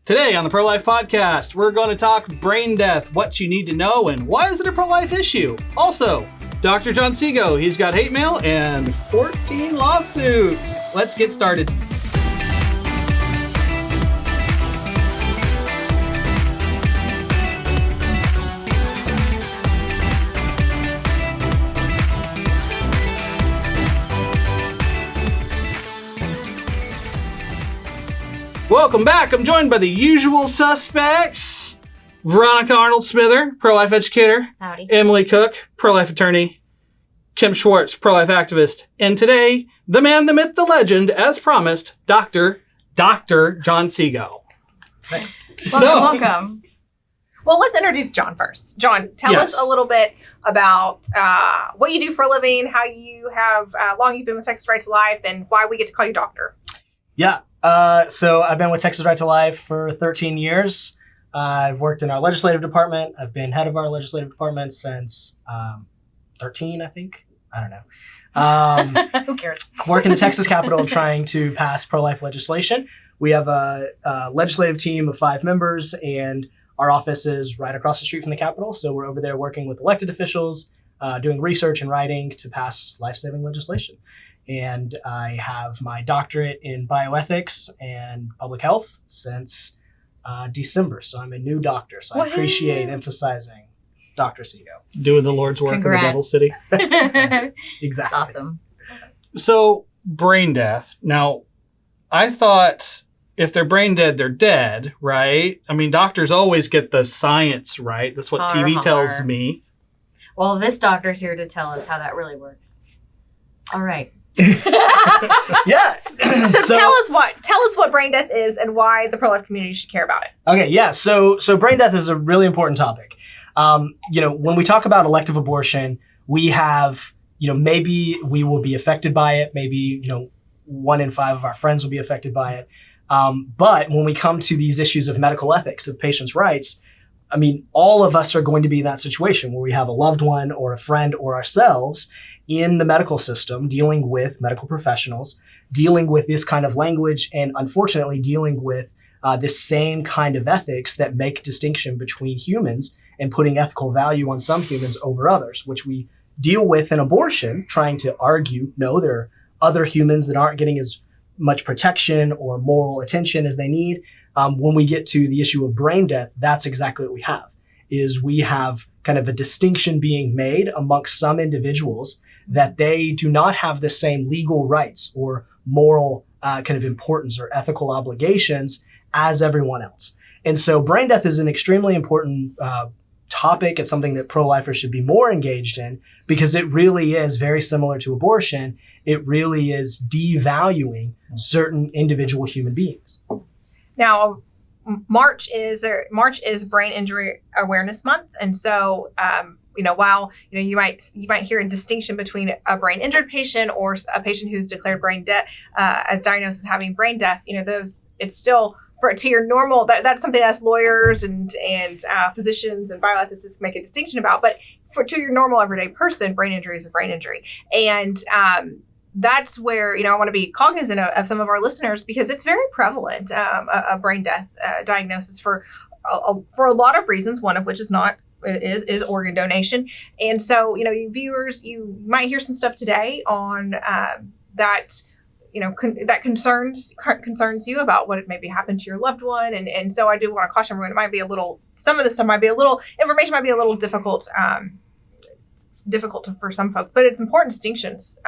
Today on the Pro-Life Podcast, we're going to talk brain death, what you need to know, and why is it a pro-life issue? Also, Dr. John Seago, he's got hate mail and 14 lawsuits. Let's get started. Welcome back. I'm joined by the usual suspects. Veronica Arnold-Smither, pro-life educator. Howdy. Emily Cook, pro-life attorney. Kim Schwartz, pro-life activist. And today, the man, the myth, the legend, as promised, Dr. John Seago. Thanks. Welcome. Well, let's introduce John first. John, tell us a little bit about what you do for a living, how you have long you've been with Texas Right to Life, and why we get to call you doctor. Yeah. So I've been with Texas Right to Life for 13 years. I've worked in our legislative department. I've been head of our legislative department since 13, I think. I don't know. Who cares? Work in the Texas Capitol trying to pass pro-life legislation. We have a legislative team of 5 members, and our office is right across the street from the Capitol. So we're over there working with elected officials, doing research and writing to pass life-saving legislation. And I have my doctorate in bioethics and public health since December. So I'm a new doctor. So I appreciate emphasizing Dr. Seago. Doing the Lord's work Congrats. in the Devil City. Exactly. That's awesome. So, brain death. Now, I thought if they're brain dead, they're dead, right? I mean, doctors always get the science right. That's what TV tells me. Well, this doctor's here to tell us how that really works. All right. Yeah. So tell us what brain death is and why the pro-life community should care about it. Okay, yeah. So brain death is a really important topic. When we talk about elective abortion, we have, maybe we will be affected by it. Maybe, 1 in 5 of our friends will be affected by it. But when we come to these issues of medical ethics, of patients' rights, I mean, all of us are going to be in that situation where we have a loved one or a friend or ourselves in the medical system, dealing with medical professionals, dealing with this kind of language, and unfortunately dealing with this same kind of ethics that make distinction between humans and putting ethical value on some humans over others, which we deal with in abortion, trying to argue, no, there are other humans that aren't getting as much protection or moral attention as they need. When we get to the issue of brain death, that's exactly what we have, is we have kind of a distinction being made amongst some individuals that they do not have the same legal rights or moral kind of importance or ethical obligations as everyone else. And so brain death is an extremely important topic. It's something that pro-lifers should be more engaged in because it really is very similar to abortion. It really is devaluing certain individual human beings. Now, March is Brain Injury Awareness Month, and so while you might hear a distinction between a brain injured patient or a patient who's declared brain dead as diagnosed as having brain death, it's still to your normal. That's something as lawyers and physicians and bioethicists make a distinction about. But to your normal everyday person, brain injury is a brain injury, and that's where, I want to be cognizant of some of our listeners because it's very prevalent, a brain death diagnosis for a lot of reasons, one of which is organ donation. And so, you viewers, you might hear some stuff today on that, that concerns you about what had maybe happened to your loved one. And so I do want to caution everyone, some of this stuff information might be a little difficult for some folks, but it's important distinctions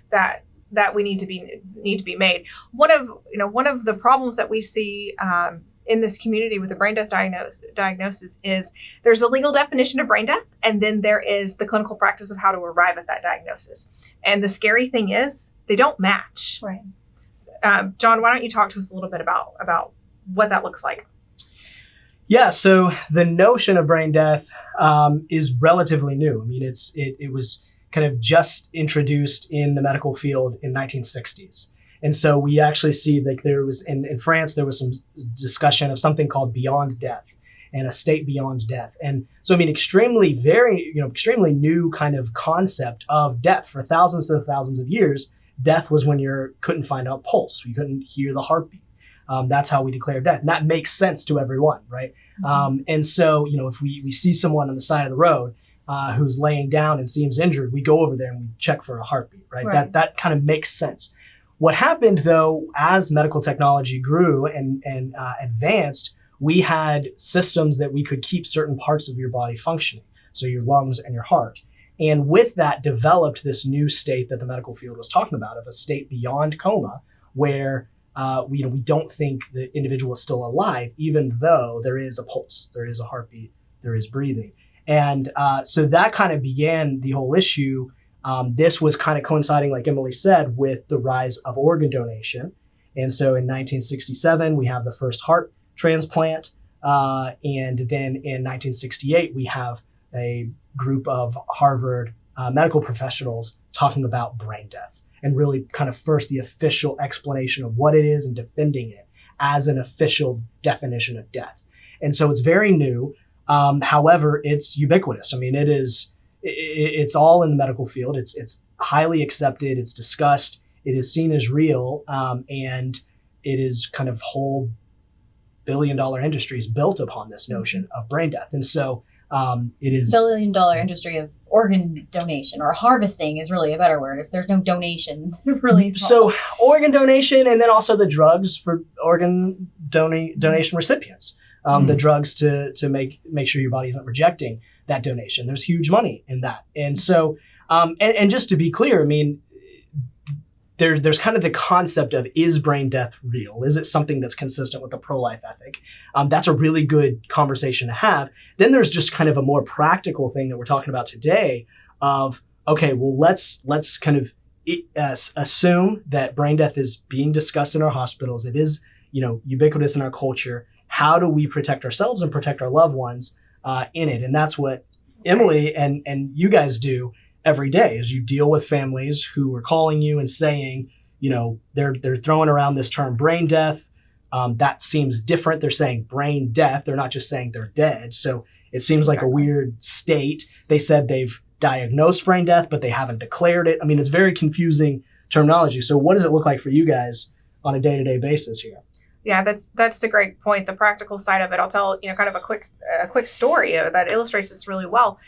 that we need to be made. One of the problems that we see in this community with the brain death diagnosis is there's a legal definition of brain death, and then there is the clinical practice of how to arrive at that diagnosis. And the scary thing is they don't match. Right. John, why don't you talk to us a little bit about what that looks like? Yeah, so the notion of brain death is relatively new. I mean, it was kind of just introduced in the medical field in 1960s. And so we actually see like there was in France, there was some discussion of something called beyond death and a state beyond death. And so, I mean, extremely new kind of concept of death. For thousands and thousands of years, death was when you couldn't find a pulse. You couldn't hear the heartbeat. That's how we declare death. And that makes sense to everyone, right? And so, if we see someone on the side of the road who's laying down and seems injured, we go over there and we check for a heartbeat, right? That kind of makes sense. What happened, though, as medical technology grew and advanced, we had systems that we could keep certain parts of your body functioning, so your lungs and your heart. And with that developed this new state that the medical field was talking about, of a state beyond coma, where we don't think the individual is still alive, even though there is a pulse, there is a heartbeat, there is breathing. And so that kind of began the whole issue. This was kind of coinciding, like Emily said, with the rise of organ donation. And so in 1967, we have the first heart transplant. And then in 1968, we have a group of Harvard medical professionals talking about brain death, and really kind of first the official explanation of what it is and defending it as an official definition of death. And so it's very new. However, it's ubiquitous. I mean, it's all in the medical field. It's highly accepted. It's discussed. It is seen as real. And it is kind of whole billion-dollar industries built upon this notion of brain death. And so it is billion-dollar industry of organ donation, or harvesting is really a better word. There's no donation really involved. So organ donation, and then also the drugs for organ donation recipients. The drugs to make sure your body isn't rejecting that donation. There's huge money in that. And so, and just to be clear, I mean, there's kind of the concept of, is brain death real? Is it something that's consistent with the pro-life ethic? That's a really good conversation to have. Then there's just kind of a more practical thing that we're talking about today of, okay, well, let's kind of assume that brain death is being discussed in our hospitals. It is, ubiquitous in our culture. How do we protect ourselves and protect our loved ones in it? And that's what Emily and you guys do every day, is you deal with families who are calling you and saying, they're throwing around this term brain death. That seems different. They're saying brain death. They're not just saying they're dead. So it seems like a weird state. They said they've diagnosed brain death, but they haven't declared it. I mean, it's very confusing terminology. So what does it look like for you guys on a day-to-day basis here? Yeah, that's a great point. The practical side of it, I'll tell kind of a quick story that illustrates this really well.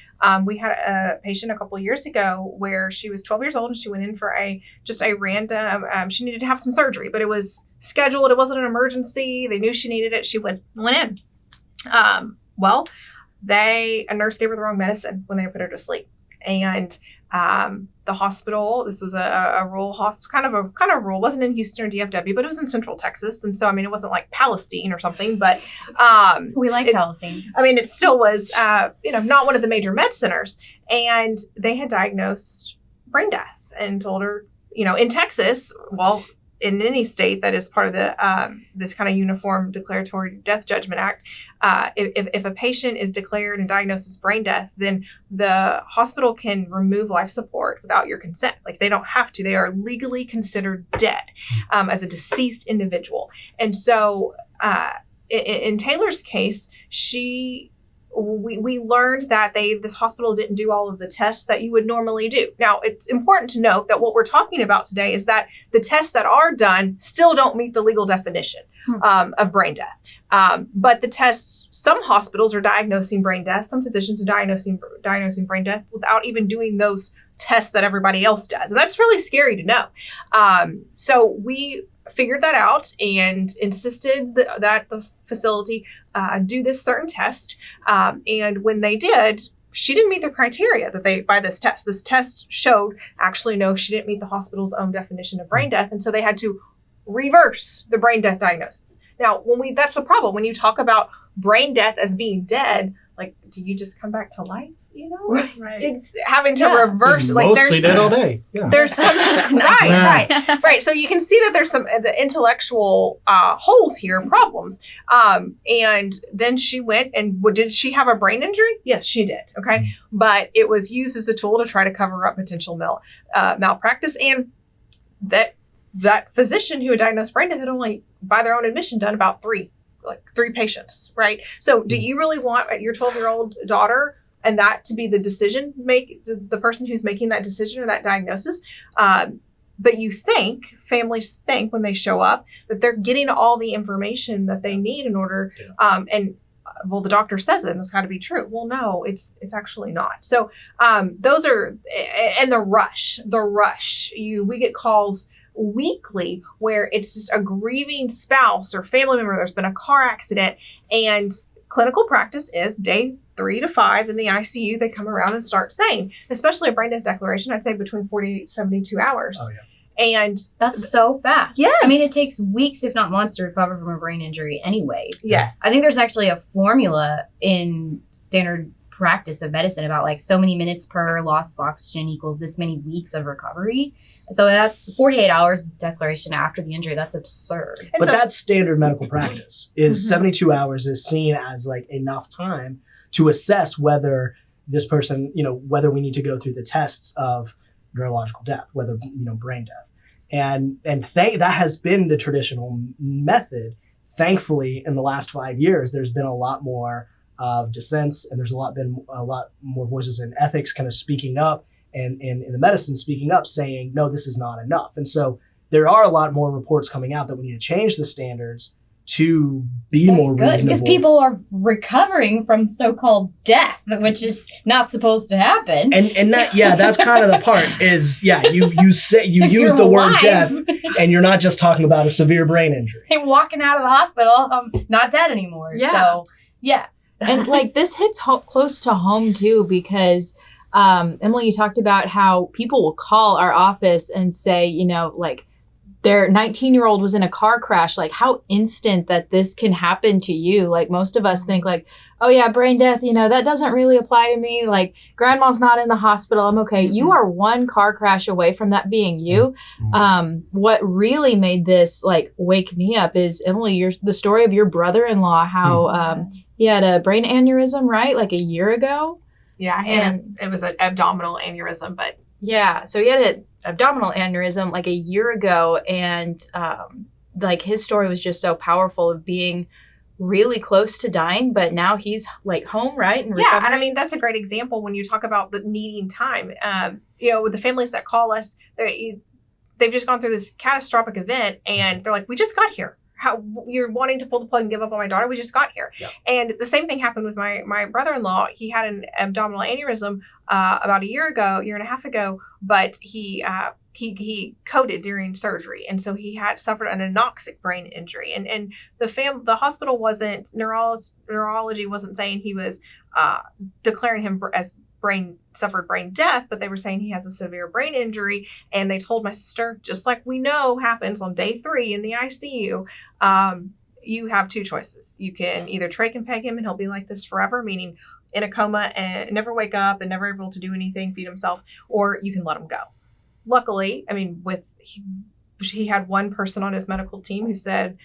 We had a patient a couple of years ago where she was 12 years old and she went in for just a random. She needed to have some surgery, but it was scheduled. It wasn't an emergency. They knew she needed it. She went in. Well, a nurse gave her the wrong medicine when they put her to sleep, and the hospital, this was a rural hospital, kind of rural, wasn't in Houston or DFW, but it was in Central Texas. And so, I mean, it wasn't like Palestine or something, but we like Palestine. I mean, it still was, not one of the major med centers. And they had diagnosed brain death and told her, in Texas, well, in any state that is part of the this kind of uniform declaratory death judgment act, if a patient is declared and diagnosed as brain death, then the hospital can remove life support without your consent. Like, they don't have to. They are legally considered dead as a deceased individual. And so in Taylor's case, we learned that this hospital didn't do all of the tests that you would normally do. Now, it's important to note that what we're talking about today is that the tests that are done still don't meet the legal definition of brain death. But the tests, some hospitals are diagnosing brain death, some physicians are diagnosing brain death without even doing those tests that everybody else does. And that's really scary to know. So we figured that out and insisted that the facility do this certain test. And when they did, she didn't meet the criteria by this test. This test showed, actually, no, she didn't meet the hospital's own definition of brain death. And so they had to reverse the brain death diagnosis. Now, that's the problem. When you talk about brain death as being dead, like, do you just come back to life? Right. It's having to reverse. Like, mostly dead all day. Yeah. There's some right. So you can see that there's some the intellectual holes here, problems. And then she went and did she have a brain injury? Yes, she did. Okay, but it was used as a tool to try to cover up potential malpractice, and that physician who had diagnosed brain death had only, by their own admission, done about three patients. Right. So do you really want your 12-year-old daughter and that to be the the person who's making that decision or that diagnosis? But families think when they show up that they're getting all the information that they need in order, well, the doctor says it and it's got to be true. Well, no, it's actually not. So those are, and the rush, we get calls weekly where it's just a grieving spouse or family member. There's been a car accident, and clinical practice is day 3 to 5 in the ICU. They come around and start saying, especially a brain death declaration, I'd say between 48 to 72 hours. Oh, yeah. And that's so fast. Yes. I mean, it takes weeks, if not months, to recover from a brain injury anyway. Yes. I think there's actually a formula in standard practice of medicine about like so many minutes per loss of oxygen equals this many weeks of recovery. So that's 48 hours declaration after the injury. That's absurd. But that's standard medical practice. Is 72 hours is seen as like enough time to assess whether this person, whether we need to go through the tests of neurological death, whether, brain death. And that has been the traditional method. Thankfully, in the last 5 years, there's been a lot more of dissents, and there's been a lot more voices in ethics kind of speaking up, and in the medicine speaking up, saying, no, this is not enough. And so there are a lot more reports coming out that we need to change the standards to be more reasonable. Because people are recovering from so-called death, which is not supposed to happen. And that's kind of the part is, you use the word death, and you're not just talking about a severe brain injury. And walking out of the hospital, I'm not dead anymore. Yeah. So, yeah. And like this hits close to home too, because Emily, you talked about how people will call our office and say, like, their 19-year-old was in a car crash, like how instant that this can happen to you. Like most of us think like, oh yeah, brain death, that doesn't really apply to me. Like grandma's not in the hospital. I'm okay. You are one car crash away from that being you. What really made this like wake me up is, Emily, the story of your brother-in-law, how he had a brain aneurysm, right? Like a year ago. Yeah. And it was an abdominal aneurysm, but yeah. So he had an abdominal aneurysm like a year ago, and like his story was just so powerful of being really close to dying, but now he's like home, right? And yeah, and I mean that's a great example when you talk about the needing time. With the families that call us, they've just gone through this catastrophic event, and they're like, "We just got here. How you're wanting to pull the plug and give up on my daughter? We just got here." Yeah. And the same thing happened with my brother-in-law. He had an abdominal aneurysm about a year and a half ago, but he coded during surgery, and so he had suffered an anoxic brain injury. And the hospital wasn't neurology wasn't saying he was declaring him as suffered brain death, but they were saying he has a severe brain injury. And they told my sister, just like we know happens on day 3 in the ICU, you have 2 choices. You can either trach and peg him and he'll be like this forever, meaning in a coma and never wake up and never able to do anything, feed himself, or you can let him go. Luckily, I mean, he had one person on his medical team who said,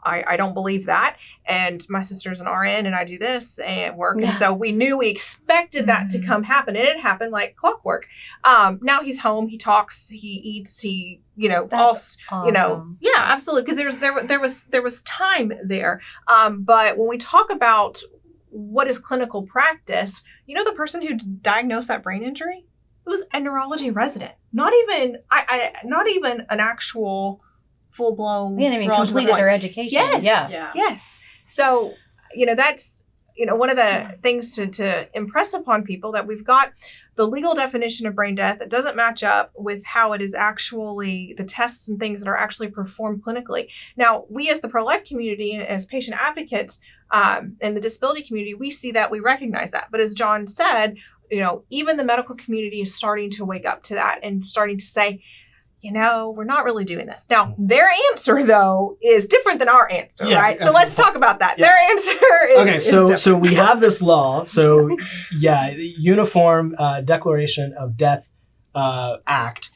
I don't believe that. And my sister's an RN and I do this and work. Yeah. And so we expected that to come happen, and it happened like clockwork. Now he's home, he talks, he eats, That's awesome. Yeah, absolutely. Because there was time there. But when we talk about what is clinical practice, the person who diagnosed that brain injury, it was a neurology resident, not even an actual full-blown completed their education. Yes. Yeah. Yes. So, that's, one of the things to impress upon people, that we've got the legal definition of brain death that doesn't match up with how it is actually the tests and things that are actually performed clinically. Now, we as the pro-life community and as patient advocates in the disability community, we see that, we recognize that. But as John said, even the medical community is starting to wake up to that and starting to say, we're not really doing this. Now, their answer, though, is different than our answer, right? So let's talk about that. Yeah. Their answer is okay. So we have this law. So the Uniform Declaration of Death Act,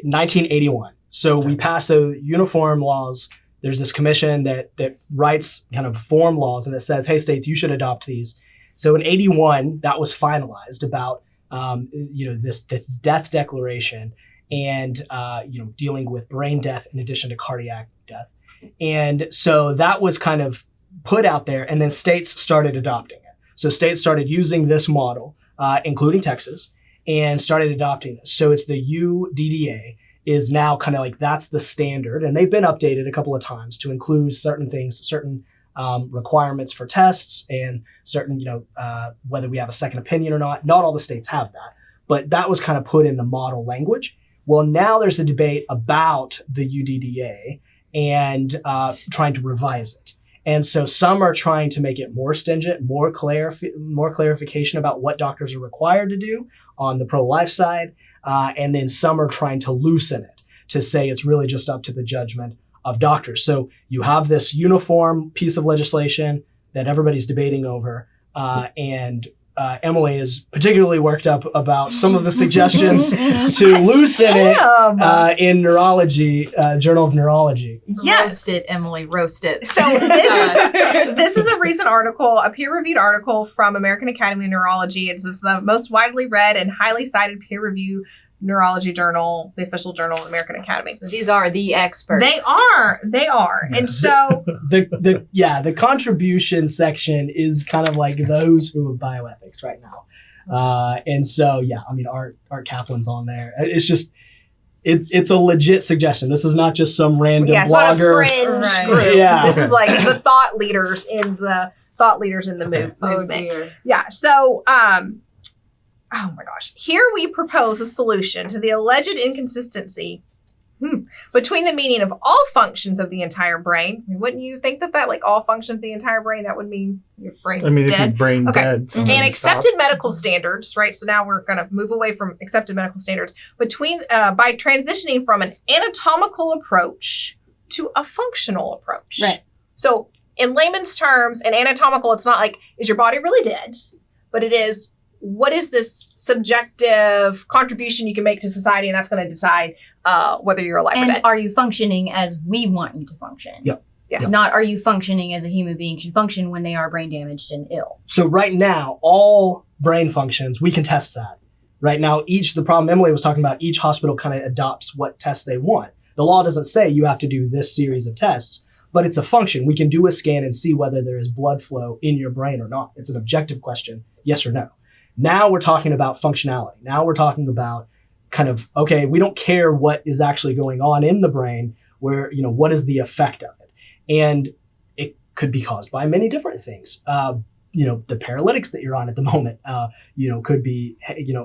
1981. So we passed the uniform laws. There's this commission that writes kind of form laws, and it says, hey, states, you should adopt these. So in 81, that was finalized about this death declaration, and dealing with brain death in addition to cardiac death. And so that was kind of put out there, and then states started adopting it. So states started using this model, including Texas, and started adopting this. So it's the UDDA, is now kind of like that's the standard, and they've been updated a couple of times to include certain things, certain requirements for tests, and certain whether we have a second opinion or not. Not all the states have that, but that was kind of put in the model language. Well, now there's a debate about the UDDA and trying to revise it. And so some are trying to make it more stringent, more clarification about what doctors are required to do on the pro-life side. And then some are trying to loosen it to say it's really just up to the judgment of doctors. So you have this uniform piece of legislation that everybody's debating over. And Emily is particularly worked up about some of the suggestions to loosen it in neurology, Journal of Neurology. Yes. Roast it, Emily, roast it. So this is a recent article, a peer-reviewed article from American Academy of Neurology. It's the most widely read and highly cited peer-reviewed neurology journal, the official journal of the American Academy. So these are the experts. They are. And so the contribution section is kind of like those who have bioethics right now. And so, I mean, Art Kaplan's on there. It's just, it's a legit suggestion. This is not just some random blogger. It's not a fringe Right. group. Yeah. This is like the thought leaders in the movement. Oh, dear. Yeah. So, oh my gosh. Here we propose a solution to the alleged inconsistency between the meaning of all functions of the entire brain. I mean, wouldn't you think that like all functions of the entire brain, that would mean your brain is if dead? your brain Okay. dead. And something accepted stops. medical standards, right? So now we're going to move away from accepted medical standards by transitioning from an anatomical approach to a functional approach. Right. So in layman's terms, an anatomical, it's not like, is your body really dead? But it is, what is this subjective contribution you can make to society? And that's going to decide whether you're alive or And dead. are you functioning as we want you to function? Yep. Yes. Not are you functioning as a human being should function when they are brain damaged and ill. So right now, all brain functions, we can test that. Right now, the problem Emily was talking about, each hospital kind of adopts what tests they want. The law doesn't say you have to do this series of tests, but it's a function. We can do a scan and see whether there is blood flow in your brain or not. It's an objective question, yes or no. Now we're talking about functionality. Now we're talking about kind of, okay, we don't care what is actually going on in the brain, what is the effect of it? And it could be caused by many different things. The paralytics that you're on at the moment, could be,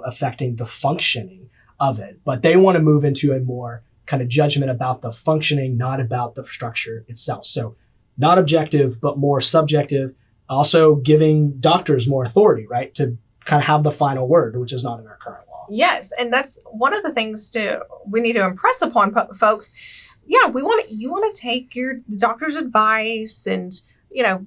affecting the functioning of it. But they want to move into a more kind of judgment about the functioning, not about the structure itself. So not objective, but more subjective. Also giving doctors more authority, right? To kind of have the final word, which is not in our current law. Yes, and that's one of the things we need to impress upon folks. Yeah, you want to take your doctor's advice and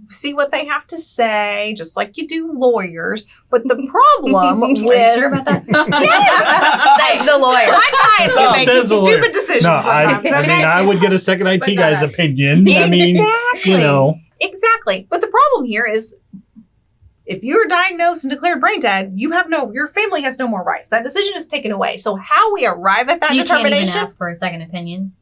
see what they have to say, just like you do lawyers. But the problem with Are you sure about that? Yes, Says the lawyer. my clients can make Says the lawyer. stupid decisions No, sometimes. I mean, I would get a second IT But not guy's us. opinion. I mean, Exactly. But the problem here is, if you're diagnosed and declared brain dead, your family has no more rights. That decision is taken away. So how we arrive at that So you can't determination, even ask for a second opinion.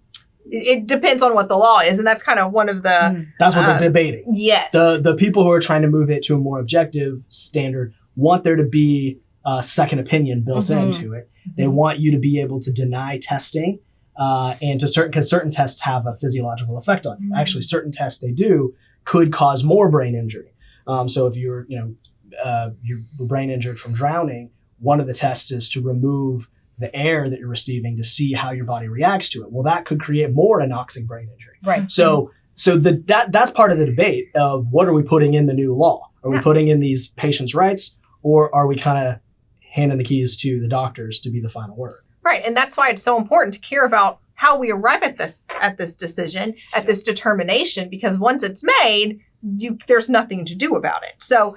it depends on what the law is, and that's kind of one of the That's what they're debating. yes. The people who are trying to move it to a more objective standard want there to be a second opinion built Mhm. into it. They want you to be able to deny testing, and because certain tests have a physiological effect on you. Mhm. Actually, certain tests they do could cause more brain injury. So if you're brain injured from drowning, one of the tests is to remove the air that you're receiving to see how your body reacts to it. Well, that could create more anoxic brain injury. right. So that's part of the debate of what are we putting in the new law? Are we Yeah. putting in these patients' rights, or are we kind of handing the keys to the doctors to be the final word? Right, and that's why it's so important to care about how we arrive at this decision, at this determination, because once it's made, there's nothing to do about it. So,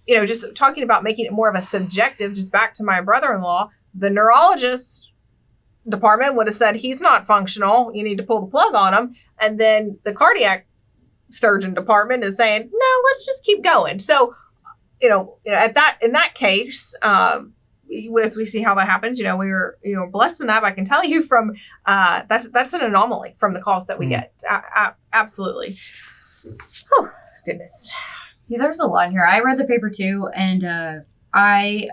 just talking about making it more of a subjective, just back to my brother-in-law, the neurologist department would have said he's not functional, you need to pull the plug on him, and then the cardiac surgeon department is saying, no, let's just keep going. So, in that case, as we see how that happens, we were blessed enough. I can tell you from that's an anomaly from the calls that we get. Absolutely. Oh goodness. Yeah, there's a lot in here. I read the paper too, and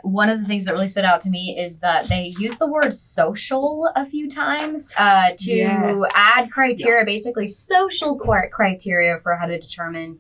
One of the things that really stood out to me is that they use the word social a few times to add criteria, basically social criteria for how to determine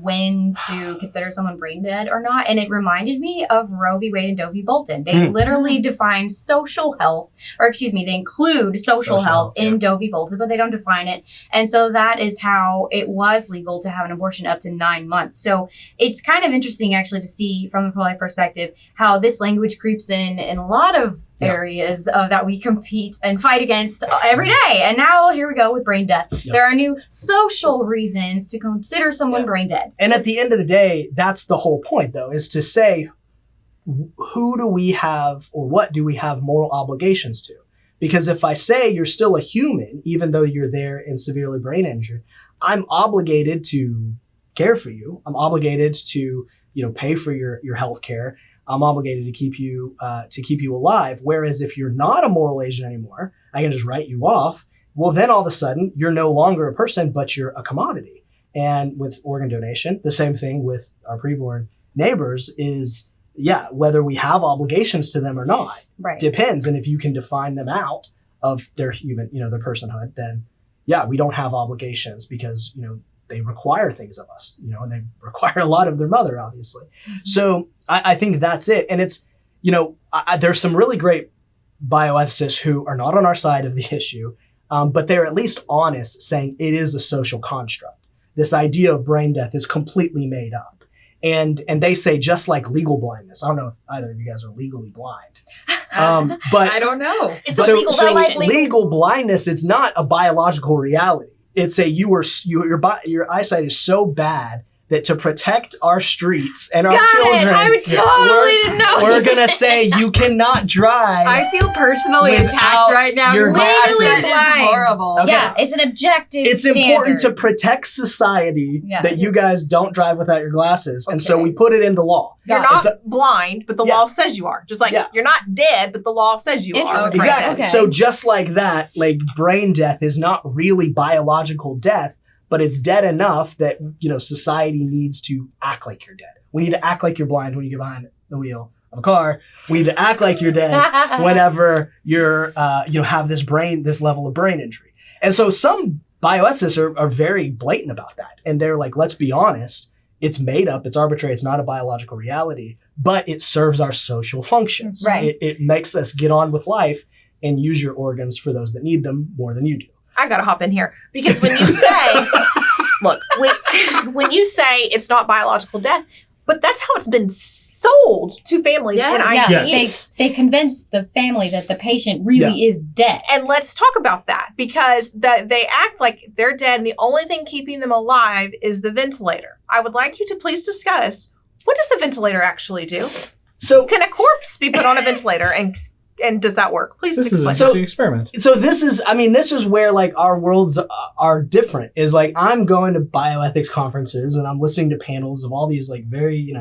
when to consider someone brain dead or not. And it reminded me of Roe v. Wade and Doe v. Bolton. They literally define social health, they include social health in Doe v. Bolton, but they don't define it. And so that is how it was legal to have an abortion up to 9 months. So it's kind of interesting actually to see from the pro-life perspective how this language creeps in a lot of areas that we compete and fight against every day. And now here we go with brain death. There are new social reasons to consider someone brain dead. And at the end of the day, that's the whole point, though, is to say, who do we have or what do we have moral obligations to? Because if I say you're still a human, even though you're there and severely brain injured, I'm obligated to care for you. I'm obligated to, pay for your health care. I'm obligated to keep you alive. Whereas if you're not a moral agent anymore, I can just write you off. Well, then all of a sudden you're no longer a person, but you're a commodity. And with organ donation, the same thing with our preborn neighbors is, whether we have obligations to them or not, depends. And if you can define them out of their human, their personhood, then we don't have obligations because, they require things of us, and they require a lot of their mother, obviously. So I think that's it. And it's, there's some really great bioethicists who are not on our side of the issue, but they're at least honest saying it is a social construct. This idea of brain death is completely made up. And they say just like legal blindness. I don't know if either of you guys are legally blind. But I don't know. It's a legal condition. Legal blindness, it's not a biological reality. It's your eyesight is so bad that to protect our streets and our children, we're gonna say you cannot drive. I feel personally attacked right now. Your glasses. It's horrible. Okay. Yeah, it's an objective It's standard. important to protect society that you guys don't drive without your glasses, and so we put it into law. You're not blind, but the law says you are. Just like you're not dead, but the law says you are. Exactly. So just like that, like brain death is not really biological death, but it's dead enough that, society needs to act like you're dead. We need to act like you're blind when you get behind the wheel of a car. We need to act like you're dead whenever you're, have this level of brain injury. And so some bioethicists are very blatant about that. And they're like, let's be honest. It's made up. It's arbitrary. It's not a biological reality, but it serves our social functions. Right. It makes us get on with life and use your organs for those that need them more than you do. I gotta hop in here because when you say, when you say it's not biological death, but that's how it's been sold to families in ICU. They convince the family that the patient really is dead. And let's talk about that because they act like they're dead and the only thing keeping them alive is the ventilator. I would like you to please discuss, what does the ventilator actually do? So can a corpse be put on a ventilator and does that work? Please explain. This is an interesting experiment. So this is where like our worlds are different. Is like I'm going to bioethics conferences and I'm listening to panels of all these like very,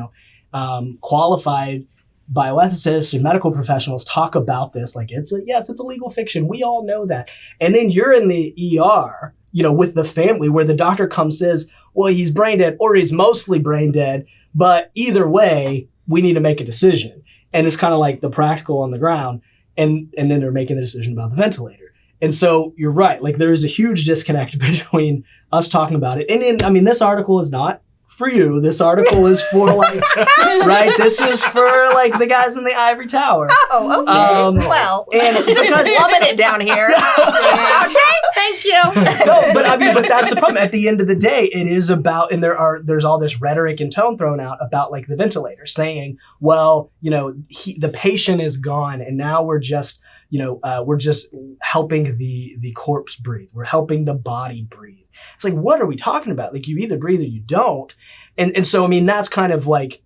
qualified bioethicists and medical professionals talk about this. Like it's a legal fiction. We all know that. And then you're in the ER, with the family where the doctor comes says, well, he's brain dead or he's mostly brain dead. But either way, we need to make a decision. And it's kind of like the practical on the ground. And then they're making the decision about the ventilator. And so you're right. Like there is a huge disconnect between us talking about it. And then, this article is not for you. This article is for like, right? This is for like the guys in the ivory tower. Oh, okay. And just slumming it down here. Okay, thank you. No, but that's the problem. At the end of the day, it is about, and there's all this rhetoric and tone thrown out about like the ventilator saying, well, the patient is gone and now we're just helping the corpse breathe. We're helping the body breathe. It's like, what are we talking about? Like you either breathe or you don't. And so, that's kind of like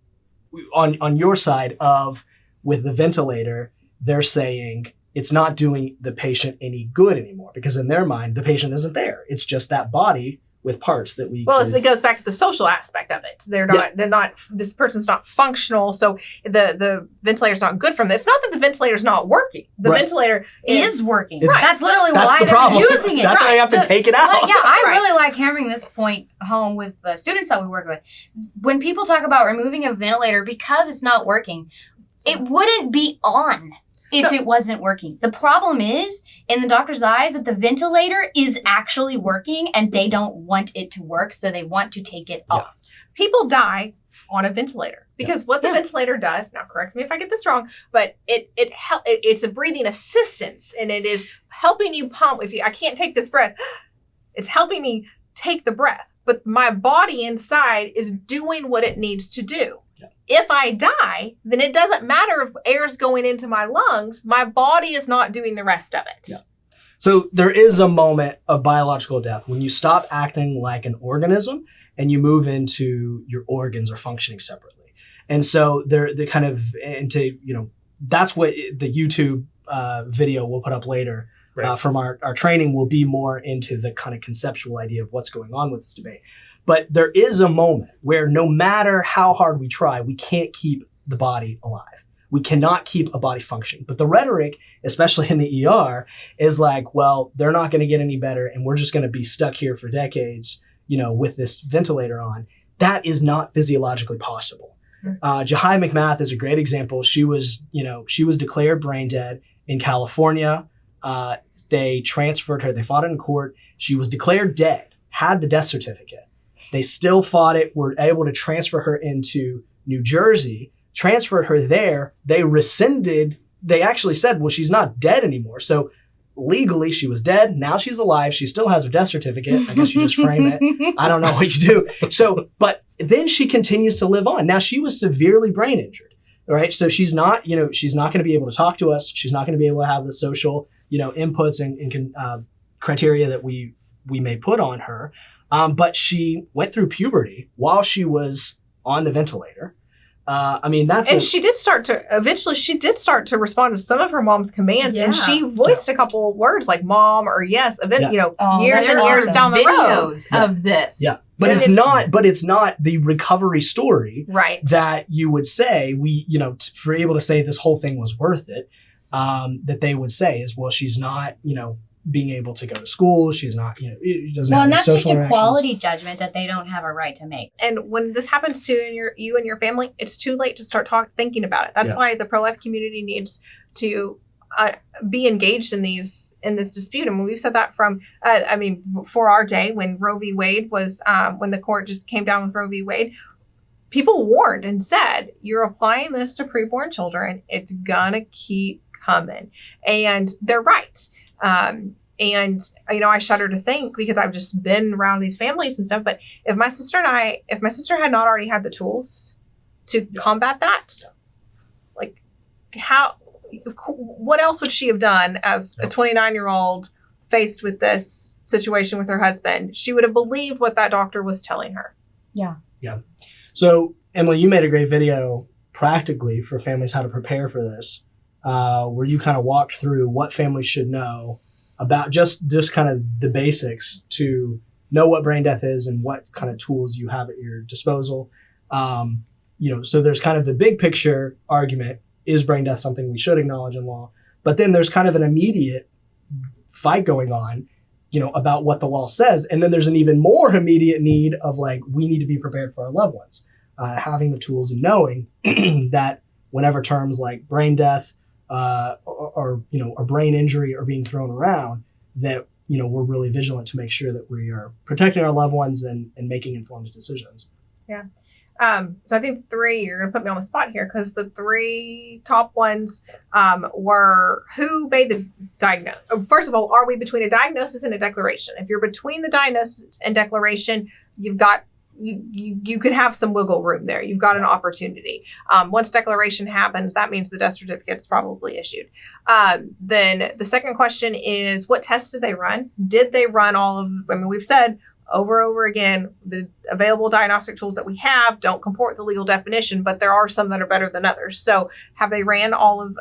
on your side of with the ventilator, they're saying it's not doing the patient any good anymore because in their mind, the patient isn't there. It's just that body with parts that we. Well, it goes back to the social aspect of it. They're not. This person's not functional, so the ventilator's not good from this. It's not that the ventilator's not working. The ventilator is working. It's- That's literally That's why the they're problem. using it. That's why you have to take it out. But yeah, I Right. really like hammering this point home with the students that we work with. When people talk about removing a ventilator because it's not working, it wouldn't be on if it wasn't working. The problem is, in the doctor's eyes, that the ventilator is actually working and they don't want it to work, so they want to take it off. People die on a ventilator because what the ventilator does, now correct me if I get this wrong, but it's a breathing assistance, and it is helping you pump. I can't take this breath, it's helping me take the breath, but my body inside is doing what it needs to do. If I die, then it doesn't matter if air's going into my lungs. My body is not doing the rest of it. Yeah. So there is a moment of biological death when you stop acting like an organism and you move into your organs are functioning separately. And so they're kind of into, that's what the YouTube video we'll put up later from our training will be more into the kind of conceptual idea of what's going on with this debate. But there is a moment where no matter how hard we try, we can't keep the body alive. We cannot keep a body functioning. But the rhetoric, especially in the ER, is like, well, they're not going to get any better and we're just going to be stuck here for decades, with this ventilator on. That is not physiologically possible. Jahi McMath is a great example. She was declared brain dead in California. They transferred her. They fought it in court. She was declared dead, had the death certificate. They still fought it, were able to transfer her into New Jersey, transferred her there. They actually said, well, she's not dead anymore. So legally she was dead. Now she's alive. She still has her death certificate. I guess you just frame it. I don't know what you do. So, but then she continues to live on. Now she was severely brain injured, right? So she's not going to be able to talk to us. She's not going to be able to have the social, inputs and criteria that we may put on her. But she went through puberty while she was on the ventilator. She did start to respond to some of her mom's commands, and she voiced a couple words like "mom" or "yes." Years and years down the road of this. Yeah, but it's not the recovery story, right? That you would say for able to say this whole thing was worth it. That they would say is, well, she's not, being able to go to school. She's not, doesn't have any social interactions. Well, and that's just a quality judgment that they don't have a right to make. And when this happens to you and your family, it's too late to start thinking about it. That's why the pro-life community needs to be engaged in this dispute. And we've said that from, for our day when Roe v. Wade was, when the court just came down with Roe v. Wade, people warned and said, you're applying this to preborn children. It's gonna keep coming. And they're right. I shudder to think, because I've just been around these families and stuff, but if my sister had not already had the tools to combat that, like what else would she have done as a 29-year-old faced with this situation with her husband? She would have believed what that doctor was telling her. Yeah. Yeah. So Emily, you made a great video practically for families how to prepare for this. Where you kind of walked through what families should know about just kind of the basics to know what brain death is and what kind of tools you have at your disposal. So there's kind of the big picture argument, is brain death something we should acknowledge in law? But then there's kind of an immediate fight going on, about what the law says. And then there's an even more immediate need of we need to be prepared for our loved ones, having the tools and knowing that whenever terms like brain death, or a brain injury are being thrown around, that we're really vigilant to make sure that we are protecting our loved ones and making informed decisions. Yeah. So I think you're going to put me on the spot here, because the 3 top ones were who made the diagnosis. First of all, are we between a diagnosis and a declaration? If you're between the diagnosis and declaration, you've got you could have some wiggle room there. You've got an opportunity. Once declaration happens, that means the death certificate is probably issued. Then the second question is, what tests did they run? Did they run all of, we've said over again, the available diagnostic tools that we have don't comport the legal definition, but there are some that are better than others. So have they ran all of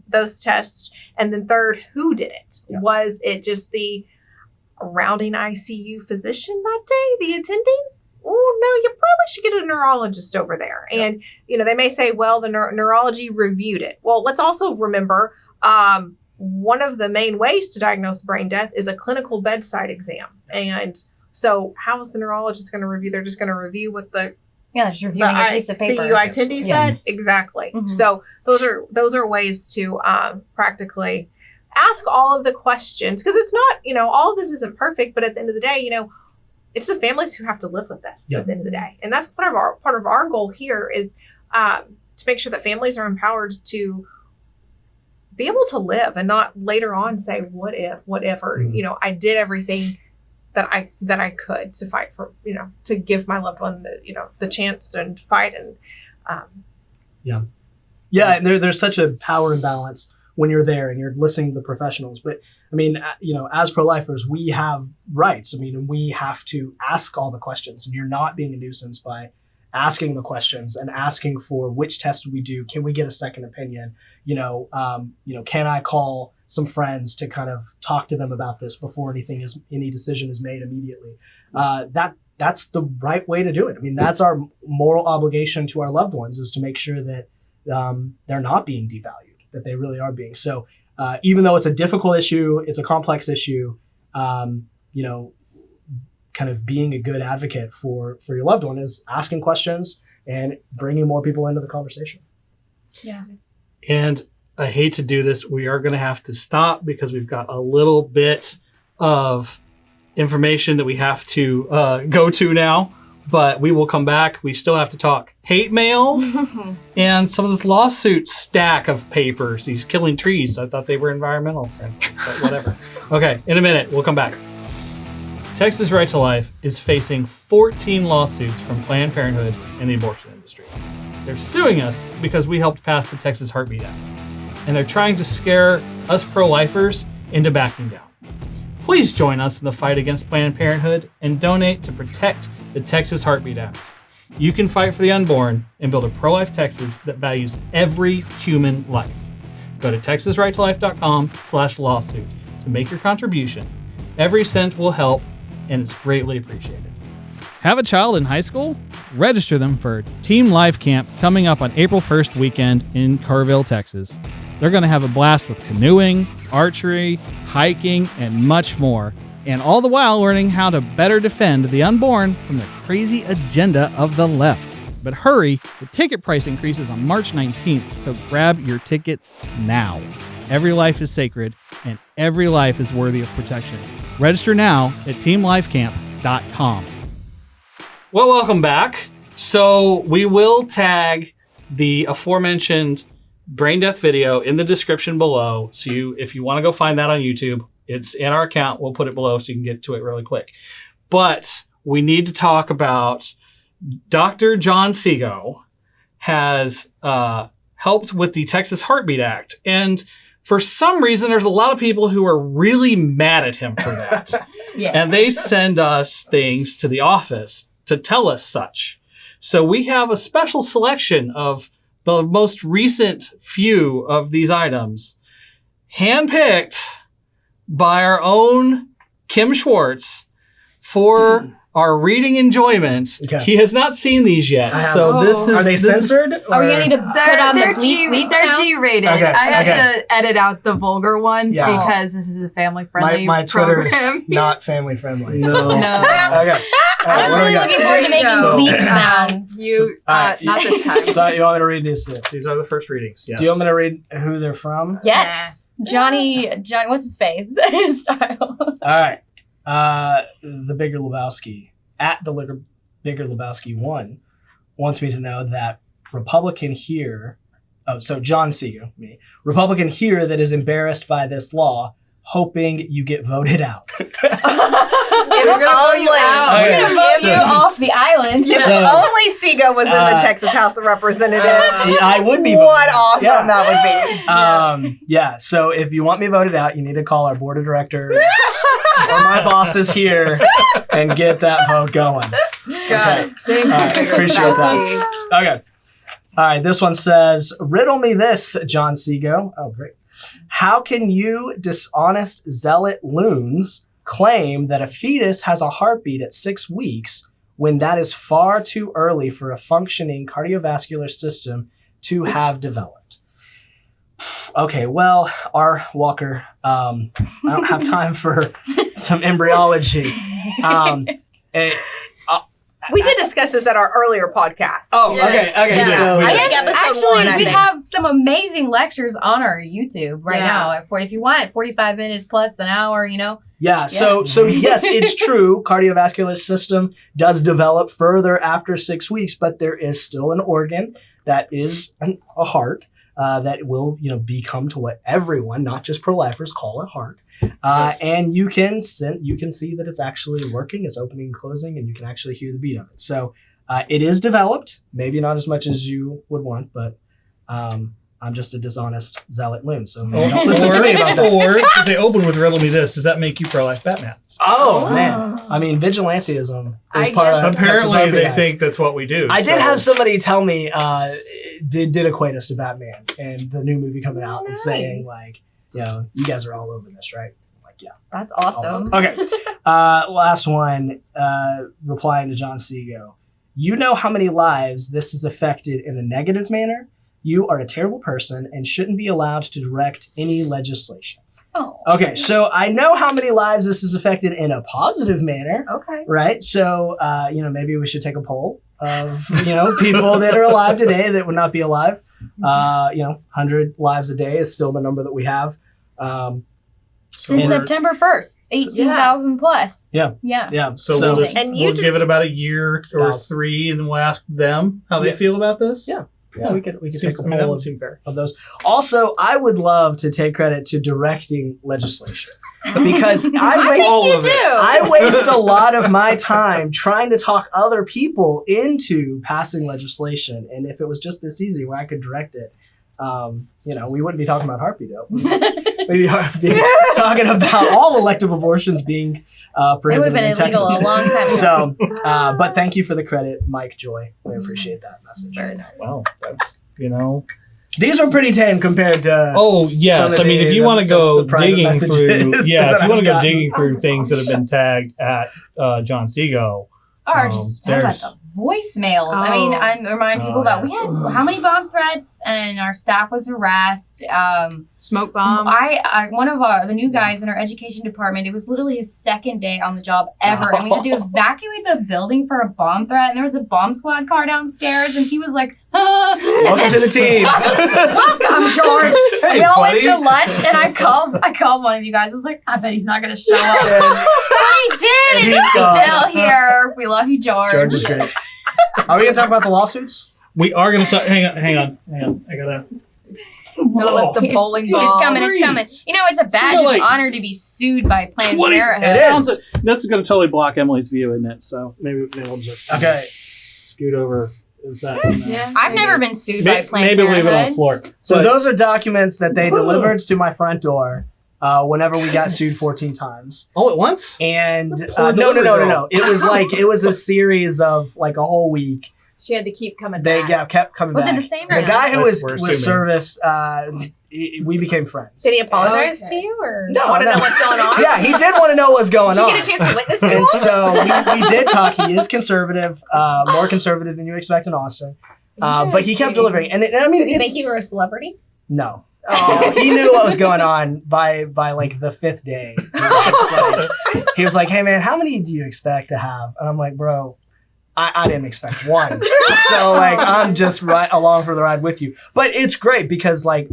those tests? And then third, who did it? Yeah. Was it just rounding ICU physician that day, the attending, oh no, you probably should get a neurologist over there. Yeah. And, they may say, well, the neurology reviewed it. Well, let's also remember, one of the main ways to diagnose brain death is a clinical bedside exam. And so how is the neurologist going to review? They're just going to review what the just reviewing a piece of paper. CU attendee said? Exactly. Mhm. So those are ways to practically ask all of the questions, because it's not, all of this isn't perfect, but at the end of the day, it's the families who have to live with this at the end of the day. And that's part of our goal here is to make sure that families are empowered to be able to live and not later on say, what if, whatever, I did everything that I could to fight for, to give my loved one the chance and fight. And and there's such a power imbalance when you're there and you're listening to the professionals. But I mean, as pro-lifers, we have rights. I mean, and we have to ask all the questions, and you're not being a nuisance by asking the questions and asking for which test we do. Can we get a second opinion? Can I call some friends to kind of talk to them about this before any decision is made immediately? That's the right way to do it. I mean, that's our moral obligation to our loved ones, is to make sure that they're not being devalued, that they really are being. So even though it's a difficult issue, it's a complex issue, kind of being a good advocate for your loved one is asking questions and bringing more people into the conversation. Yeah. And I hate to do this. We are going to have to stop because we've got a little bit of information that we have to go to now, but we will come back. We still have to talk hate mail and some of this lawsuit stack of papers, these killing trees. I thought they were environmental friendly, but whatever. Okay, in a minute, we'll come back. Texas Right to Life is facing 14 lawsuits from Planned Parenthood and the abortion industry. They're suing us because we helped pass the Texas Heartbeat Act, and they're trying to scare us pro-lifers into backing down. Please join us in the fight against Planned Parenthood and donate to protect the Texas Heartbeat Act. You can fight for the unborn and build a pro-life Texas that values every human life. Go to texasrighttolife.com/lawsuit to make your contribution. Every cent will help, and it's greatly appreciated. Have a child in high school? Register them for Team Life Camp coming up on April 1st weekend in Kerrville, Texas. They're going to have a blast with canoeing, archery, hiking, and much more. And all the while learning how to better defend the unborn from the crazy agenda of the left. But hurry, the ticket price increases on March 19th, so grab your tickets now. Every life is sacred, and every life is worthy of protection. Register now at teamlifecamp.com. Well, welcome back. So we will tag the aforementioned brain death video in the description below. So if you want to go find that on YouTube, it's in our account. We'll put it below so you can get to it really quick. But we need to talk about Dr. John Seago has helped with the Texas Heartbeat Act. And for some reason, there's a lot of people who are really mad at him for that. Yeah. And they send us things to the office to tell us such. So we have a special selection of the most recent few of these items, handpicked by our own Kim Schwartz for our reading enjoyment. Okay. He has not seen these yet. So this is... Are they censored? Are we going to need to put on the They're bleep they're sound? G-rated. Okay, I had okay. to edit out the vulgar ones Yeah. because this is a family-friendly my Twitter is program. not family friendly. No. So. No. Okay. I was really looking forward to making So- bleep sounds. You, All right, not this time. So you want me to read these? These are the first readings. Yes. Do you want me to read who they're from? Yes. Johnny, what's his face? His style. All right. The Bigger Lebowski, at the Bigger Lebowski 1, wants me to know that Republican here, so John Seago, me, Republican here that is embarrassed by this law, hoping you get voted out. We're gonna vote you out. Okay. We're going to vote you off the island. So- only Seago was in the Texas House of Representatives. I would be. What voted out. awesome Yeah. that would be. Yeah. So if you want me voted out, you need to call our board of directors or my bosses here and get that vote going. God, thank you. All right, Bigger appreciate Lebowski. that. Okay. All right. This one says, riddle me this, John Seago. Oh, great. How can you dishonest zealot loons claim that a fetus has a heartbeat at 6 weeks when that is far too early for a functioning cardiovascular system to have developed. Okay, well, R. Walker, I don't have time for some embryology. We did discuss this at our earlier podcast. Oh, Yeah. okay. Yeah. So, I I think think episode one, I we think. have some amazing lectures on our YouTube right Yeah. now. If you want 45 minutes plus an hour, yeah, so yes, it's true. Cardiovascular system does develop further after 6 weeks, but there is still an organ that is a heart that will, become to what everyone, not just pro-lifers, call a heart. Yes. And you can see that it's actually working, it's opening and closing, and you can actually hear the beat of it. So it is developed, maybe not as much as you would want, but I'm just a dishonest zealot loon, so don't listen to me about that. Or if they open with riddle me this, does that make you pro-life Batman? Oh, man. I mean, vigilantism I is part guess of Texas Apparently, Heartbeat they Act. think that's what we do. I did so- have somebody tell me, did equate us to Batman and the new movie coming out and saying, like, you guys are all over this, right? I'm like, yeah. that's awesome. Okay. Last one, replying to John Seago. You know how many lives this has affected in a negative manner? You are a terrible person and shouldn't be allowed to direct any legislation. Oh. Okay, so I know how many lives this has affected in a positive manner, Okay. right? So, maybe we should take a poll of, people that are alive today that would not be alive. 100 lives a day is still the number that we have. Since And- September 1st, 18,000 plus. Yeah. Yeah. Yeah. So we'll just And we'll do- give it about a year or Thousand. 3, and we'll ask them how they Yeah. feel about this. Yeah. We could take Seems, a I mean, that poll would seem fair. of those. Also, I would love to take credit to directing legislation because All you of it. do. I waste a lot of my time trying to talk other people into passing legislation. And if it was just this easy where I could direct it, we wouldn't be talking about heartbeat. We'd be talking about all elective abortions being It would prohibited have been in Texas. illegal a long time ago. So, but thank you for the credit, Mike Joy. I appreciate that message. Very nice. Well, that's These were pretty tame compared to. Oh yes, some I of mean, if the- you want to the go private digging messages through, that if you I've want to go gotten. digging through things that have been tagged at John Seago, Or just talk about there's- the voicemails. I mean, I remind people that we had how many bomb threats and our staff was harassed. Smoke bomb. One of the new guys in our education department, it was literally his second day on the job ever. And we had to evacuate the building for a bomb threat. And there was a bomb squad car downstairs. And he was like, Welcome to the team. Welcome, George. Hey, We all buddy. went to lunch and I called one of you guys. I was like, I bet he's not going to show up. And But he did. And And he's he's gone. still here. We love you, George. George is great. Are we going to talk about the lawsuits? we are going to talk. Hang on. I gotta. Gotta let the It's- bowling it's ball. coming. It's coming. It's a badge got, like, of honor to be sued by Planned 20 Parenthood. It is. That's going to totally block Emily's view, isn't it? So maybe we'll just Okay. scoot over. Is that? Yeah. I've never been sued by Planned Maybe leave it on the Parenthood. floor. So But- those are documents that they delivered to my front door whenever we got sued 14 times. all at once. And Poor no. delivery girl. It was a series of like a whole week. She had to keep coming They back. kept coming Was back. it the same? The guy who We're was assuming. service, we became friends. Did he apologize Okay. to you or No, want to no. know what's going on? Yeah, he did want to know what was going Did you on. get a chance to witness And it? so we did talk. He is conservative, more conservative than you expect in Austin. But he kept delivering. And I mean, Did he it's think you were a celebrity? no. Oh. He knew what was going on by like the 5th day. He was like, "Hey man, how many do you expect to have?" And I'm like, "Bro, I didn't expect one." So like, I'm just right along for the ride with you. But it's great because like,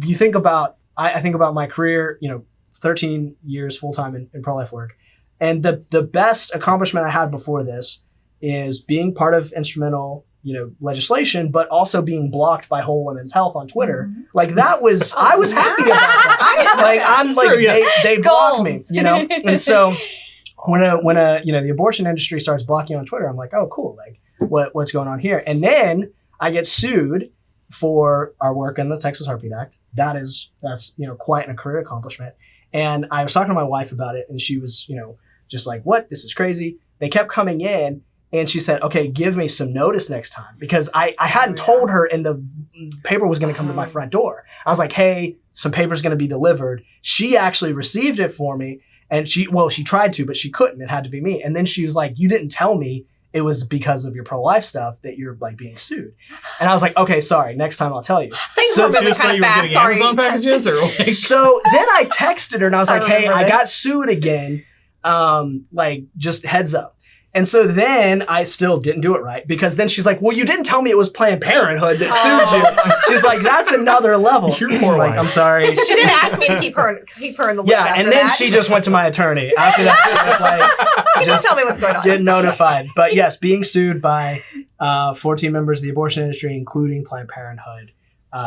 you think about, I think about my career. 13 years full time in pro-life work, and the best accomplishment I had before this is being part of instrumental legislation, but also being blocked by Whole Women's Health on Twitter. Like that was, I was happy about that. I didn't know Like that. I'm like Sure, yeah. they block me, Goals. and so when the abortion industry starts blocking you on Twitter, I'm like, oh cool, like what's going on here? And then I get sued for our work in the Texas Heartbeat Act. That's quite a career accomplishment. And I was talking to my wife about it, and she was just like, what? This is crazy. They kept coming in. And she said, okay, give me some notice next time. Because I hadn't told her, and the paper was going to come to my front door. I was like, hey, some paper's going to be delivered. She actually received it for me. And she tried to, but she couldn't. It had to be me. And then she was like, you didn't tell me it was because of your pro-life stuff that you're like being sued. And I was like, okay, sorry. Next time I'll tell you. Things So were She moving just thought kind you of were fast. getting Sorry. Amazon packages, or like, So then I texted her and I was I like, hey, remember I this. got sued again. Like, just heads up. And so then I still didn't do it right because then she's like, well, you didn't tell me it was Planned Parenthood that sued you. She's like, that's another level. Your poor like, wife. I'm sorry. She did ask me to keep her in the loop. Yeah, after and then that. she just went to my attorney. After that, she was like, Just tell me what's going on. get notified. But yes, being sued by 14 members of the abortion industry, including Planned Parenthood,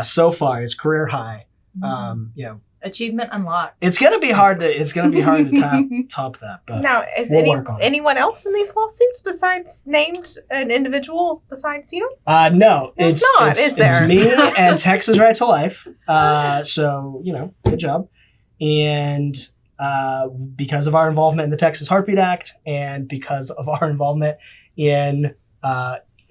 so far is career high. You know, Achievement unlocked. it's gonna be hard to top that. But Now, is We'll work on it. anyone else in these lawsuits besides named an individual besides you? no, There's not, is there? It's me and Texas Right to Life. So you know, good job. And because of our involvement in the Texas Heartbeat Act, and because of our involvement in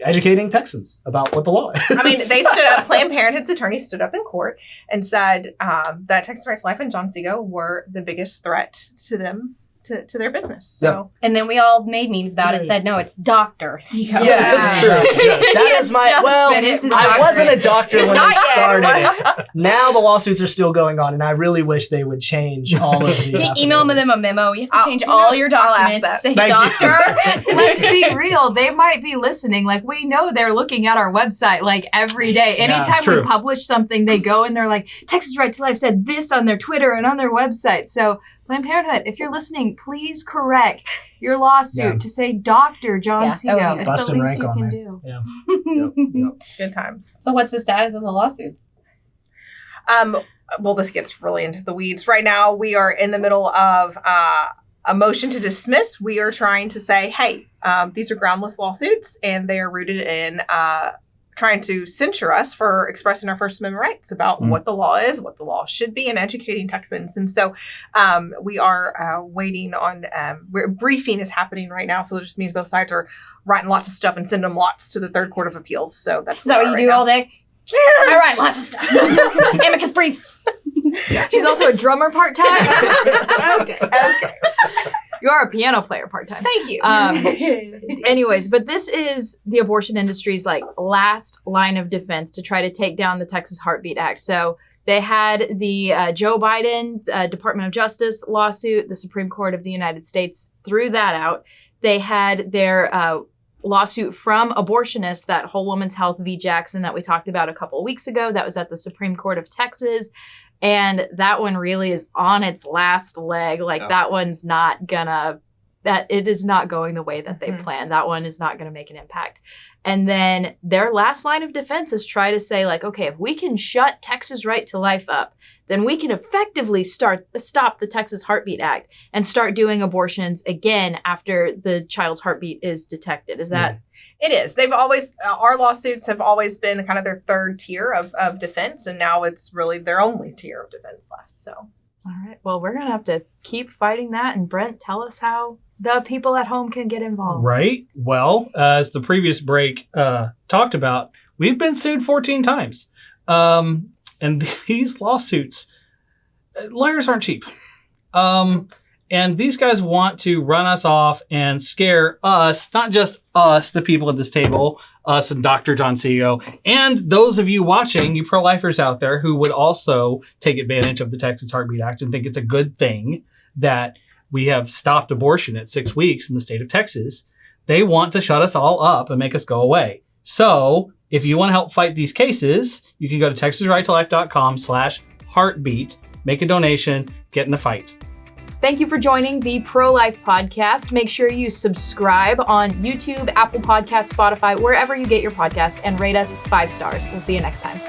educating Texans about what the law is. I mean, they stood up. Planned Parenthood's attorneys stood up in court and said that Texas Right to Life and John Seago were the biggest threat to them, to their business. So And then we all made memes about it and said, no, it's Dr. Seago. Yeah, that's true. That is my, well, finished his I wasn't a doctorate. doctor when Not I yet. started it. Now the lawsuits are still going on, and I really wish they would change all of the You email them affidavits. a memo. You have to I'll- change you know, all your I'll ask documents to that. say Thank you. doctor. Let's be real. They might be listening. Like, we know they're looking at our website like every day. Yeah, Anytime true. we publish something, they go and they're like, Texas Right to Life said this on their Twitter and on their website. So, Planned Parenthood, if you're listening, please correct your lawsuit Yeah. to say Dr. John Yeah. Seago. Oh, yeah. It's Bust the and least rank you on can there. do. Yeah. good times. So what's the status of the lawsuits? Well, this gets really into the weeds. Right now, we are in the middle of a motion to dismiss. We are trying to say, hey, these are groundless lawsuits, and they are rooted in trying to censure us for expressing our First Amendment rights about what the law is, what the law should be, and educating Texans. And so we are waiting on, briefing is happening right now. So it just means both sides are writing lots of stuff and send them lots to the Third Court of Appeals. So that's Is that what you do all day? I write lots of stuff. Amicus briefs. She's also a drummer part-time. Okay. You are a piano player part-time. Thank you. Anyways, but this is the abortion industry's like last line of defense to try to take down the Texas Heartbeat Act. So they had the Joe Biden Department of Justice lawsuit. The Supreme Court of the United States threw that out. They had their lawsuit from abortionists, that Whole Woman's Health v. Jackson that we talked about a couple of weeks ago. That was at the Supreme Court of Texas. And that one really is on its last leg. Like that one's not gonna, that it is not going the way that they planned. That one is not gonna make an impact. And then their last line of defense is try to say like, okay, if we can shut Texas Right to Life up, then we can effectively stop the Texas Heartbeat Act and start doing abortions again after the child's heartbeat is detected. Is that? It is. They've always, our lawsuits have always been kind of their third tier of defense, and now it's really their only tier of defense left. So, All right. Well, we're going to have to keep fighting that. And Brent, tell us how the people at home can get involved. Right. Well, as the previous break talked about, we've been sued 14 times. And these lawsuits, lawyers aren't cheap. And these guys want to run us off and scare us, not just us, the people at this table, us and Dr. John Seago, and those of you watching, you pro-lifers out there who would also take advantage of the Texas Heartbeat Act and think it's a good thing that we have stopped abortion at 6 weeks in the state of Texas. They want to shut us all up and make us go away. So if you want to help fight these cases, you can go to texasrighttolife.com/heartbeat, make a donation, get in the fight. Thank you for joining the Pro-Life Podcast. Make sure you subscribe on YouTube, Apple Podcasts, Spotify, wherever you get your podcasts, and rate us 5 stars. We'll see you next time.